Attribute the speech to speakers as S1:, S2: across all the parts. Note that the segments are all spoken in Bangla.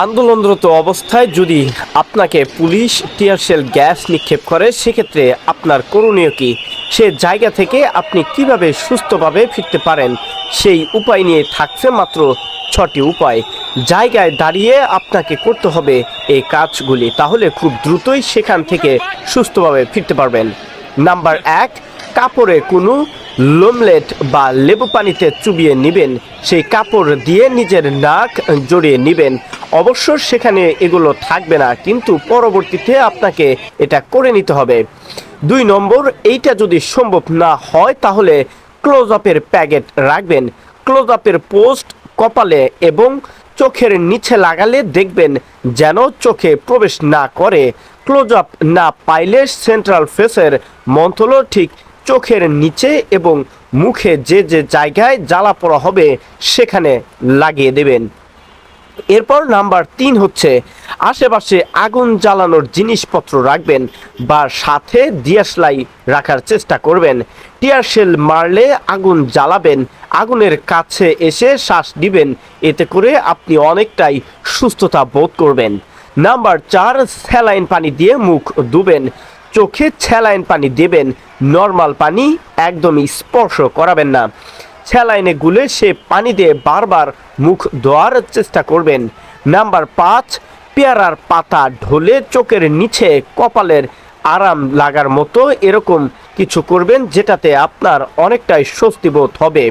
S1: আন্দোলনরত অবস্থায় যদি আপনাকে পুলিশ টিয়ারশেল গ্যাস নিক্ষেপ করে, সেক্ষেত্রে আপনার করণীয় কি? সে জায়গা থেকে আপনি কিভাবে সুস্থভাবে ফিরতে পারেন, সেই উপায় নিয়ে থাকছে মাত্র 6টি উপায়। জায়গায় দাঁড়িয়ে আপনাকে করতে হবে এই কাজগুলি, তাহলে খুব দ্রুতই সেখান থেকে সুস্থভাবে ফিরতে পারবেন। নাম্বার 1, কাপড়ে কোনো লোমলেট বা লেবু পানিতে চুবিয়ে নেবেন। সেই কাপড় দিয়ে নিজের নাক জড়িয়ে নেবেন। অবশ্য সেখানে এগুলো থাকবে না, কিন্তু পরবর্তীতে আপনাকে এটা করে নিতে হবে। 2 নম্বর, এইটা যদি সম্ভব না হয় তাহলে ক্লোজ আপের প্যাকেট রাখবেন। ক্লোজ আপের পোস্ট কপালে এবং চোখের নিচে লাগালে দেখবেন যেন চোখে প্রবেশ না করে। ক্লোজ আপ না পাইলে সেন্ট্রাল ফেসের মন্থল ঠিক চোখের নিচে এবং মুখে যে যে জায়গায় জ্বালা পোড়া হবে সেখানে লাগিয়ে দেবেন। এরপর নাম্বার 3 হচ্ছে, আশেপাশে আগুন জ্বালানোর জিনিসপত্র রাখবেন বা সাথে দিয়াশলাই রাখার চেষ্টা করবেন। টিয়ারশেল মারলে আগুন জ্বালাবেন, আগুনের কাছে এসে শ্বাস দিবেন, এতে করে আপনি অনেকটাই সুস্থতা বোধ করবেন। নাম্বার 4, স্যালাইন পানি দিয়ে মুখ ধুবেন। চোখে স্যালাইন পানি দেবেন, নর্মাল পানি একদমই স্পর্শ করাবেন না। স্যালাইনে গুলে সে পানি দিয়ে বারবার মুখ ধোয়ার চেষ্টা করবেন। নাম্বার 5, পেয়ারার পাতা ঢলে চোখের নিচে কপালের আরাম লাগার মতো এরকম কিছু করবেন, যেটাতে আপনার অনেকটাই স্বস্তি বোধ হবে।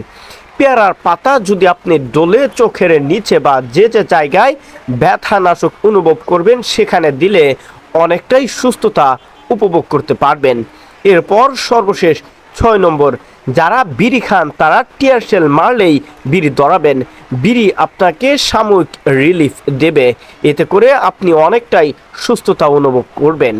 S1: পেয়ারার পাতা যদি আপনি ডলে চোখের নিচে বা যে যে জায়গায় ব্যথানাশক অনুভব করবেন সেখানে দিলে অনেকটাই সুস্থতা উপভোগ করতে পারবেন। এরপর সর্বশেষ 6 নম্বর, যারা বিড়ি খান তারা টিয়ারশেল মারলেই বিড়ি ধরাবেন। বিড়ি আপনাকে সাময়িক রিলিফ দেবে, এতে করে আপনি অনেকটাই সুস্থতা অনুভব করবেন।